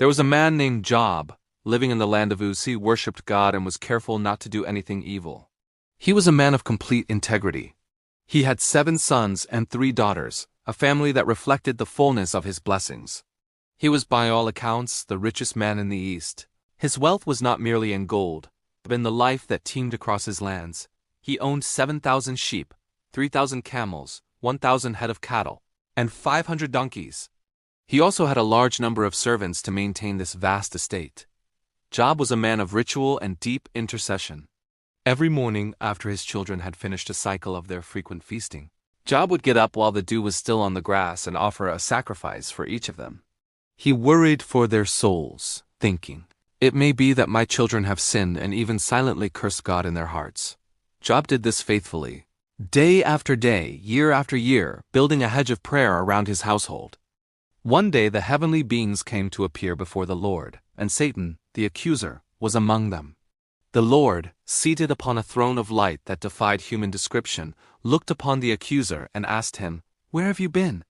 There was a man named Job, living in the land of Uz. He worshipped God and was careful not to do anything evil. He was a man of complete integrity. He had 7 sons and 3 daughters, a family that reflected the fullness of his blessings. He was by all accounts the richest man in the East. His wealth was not merely in gold, but in the life that teemed across his lands. He owned 7,000 sheep, 3,000 camels, 1,000 head of cattle, and 500 donkeys. He also had a large number of servants to maintain this vast estate. Job was a man of ritual and deep intercession. Every morning, after his children had finished a cycle of their frequent feasting, Job would get up while the dew was still on the grass and offer a sacrifice for each of them. He worried for their souls, thinking, "It may be that my children have sinned and even silently cursed God in their hearts." Job did this faithfully, day after day, year after year, building a hedge of prayer around his household. One day the heavenly beings came to appear before the Lord, and Satan, the accuser, was among them. The Lord, seated upon a throne of light that defied human description, looked upon the accuser and asked him, "Where have you been?"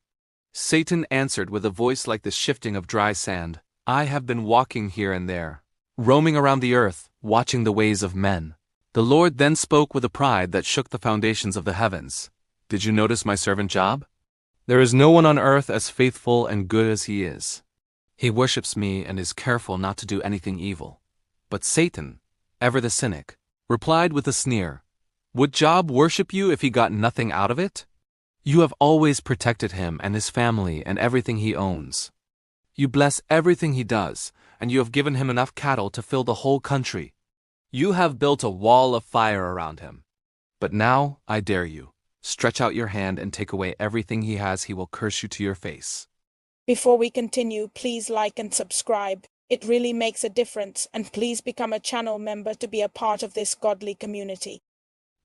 Satan answered with a voice like the shifting of dry sand, "I have been walking here and there, roaming around the earth, watching the ways of men." The Lord then spoke with a pride that shook the foundations of the heavens. "Did you notice my servant Job? There is no one on earth as faithful and good as he is. He worships me and is careful not to do anything evil." But Satan, ever the cynic, replied with a sneer, "Would Job worship you if he got nothing out of it? You have always protected him and his family and everything he owns. You bless everything he does, and you have given him enough cattle to fill the whole country. You have built a wall of fire around him. But now, I dare you, stretch out your hand and take away everything he has. He will curse you to your face." Before we continue, please like and subscribe. It really makes a difference, and please become a channel member to be a part of this godly community.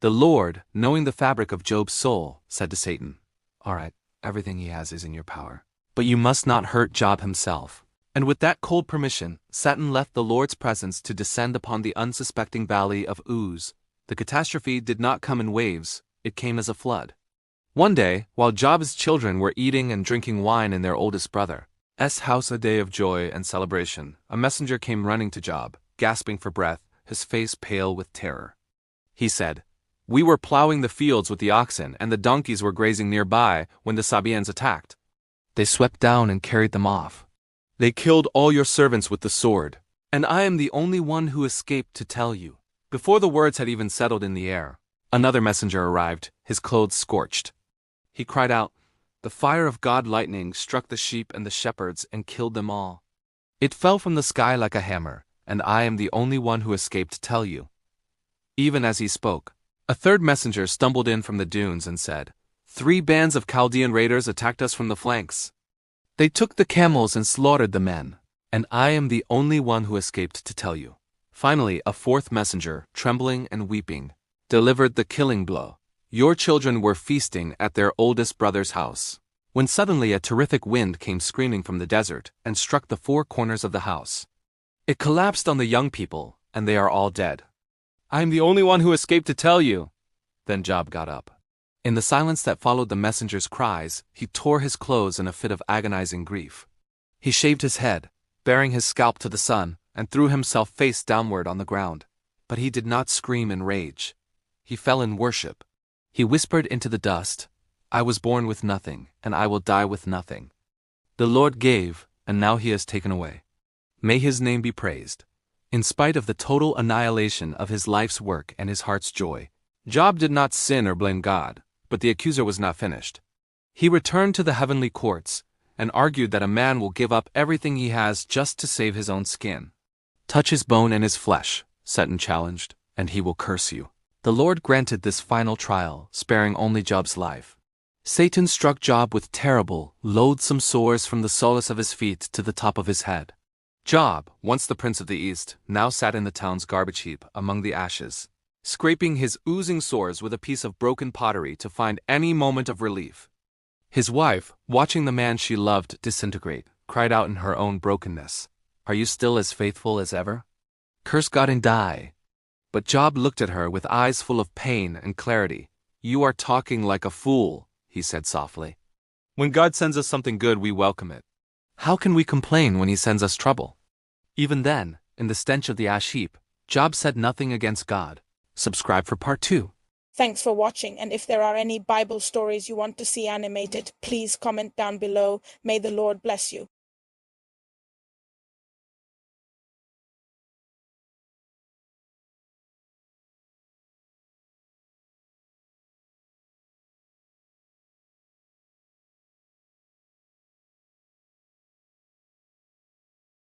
The Lord, knowing the fabric of Job's soul, said to Satan, "All right, everything he has is in your power. But you must not hurt Job himself." And with that cold permission, Satan left the Lord's presence to descend upon the unsuspecting valley of Uz. The catastrophe did not come in waves, it came as a flood. One day, while Job's children were eating and drinking wine in their oldest brother's house, a day of joy and celebration, a messenger came running to Job, gasping for breath, his face pale with terror. He said, "We were plowing the fields with the oxen, and the donkeys were grazing nearby when the Sabaeans attacked. They swept down and carried them off. They killed all your servants with the sword, and I am the only one who escaped to tell you." Before the words had even settled in the air, another messenger arrived, his clothes scorched. He cried out, "The fire of God lightning struck the sheep and the shepherds and killed them all. It fell from the sky like a hammer, and I am the only one who escaped to tell you." Even as he spoke, a third messenger stumbled in from the dunes and said, "3 bands of Chaldean raiders attacked us from the flanks. They took the camels and slaughtered the men, and I am the only one who escaped to tell you." Finally, a 4th messenger, trembling and weeping, delivered the killing blow. "Your children were feasting at their oldest brother's house, when suddenly a terrific wind came screaming from the desert and struck the 4 corners of the house. It collapsed on the young people, and they are all dead. I am the only one who escaped to tell you." Then Job got up. In the silence that followed the messenger's cries, he tore his clothes in a fit of agonizing grief. He shaved his head, baring his scalp to the sun, and threw himself face downward on the ground. But he did not scream in rage. He fell in worship. He whispered into the dust, "I was born with nothing, and I will die with nothing. The Lord gave, and now he has taken away. May his name be praised." In spite of the total annihilation of his life's work and his heart's joy, Job did not sin or blame God, but the accuser was not finished. He returned to the heavenly courts and argued that a man will give up everything he has just to save his own skin. "Touch his bone and his flesh," Satan challenged, "and he will curse you." The Lord granted this final trial, sparing only Job's life. Satan struck Job with terrible, loathsome sores from the soles of his feet to the top of his head. Job, once the prince of the East, now sat in the town's garbage heap among the ashes, scraping his oozing sores with a piece of broken pottery to find any moment of relief. His wife, watching the man she loved disintegrate, cried out in her own brokenness, "Are you still as faithful as ever? Curse God and die." But Job looked at her with eyes full of pain and clarity. "You are talking like a fool," he said softly. "When God sends us something good, we welcome it. How can we complain when he sends us trouble? Even then, in the stench of the ash heap, Job said nothing against God. Subscribe for part 2. Thanks for watching, and if there are any Bible stories you want to see animated, please comment down below. May the Lord bless you.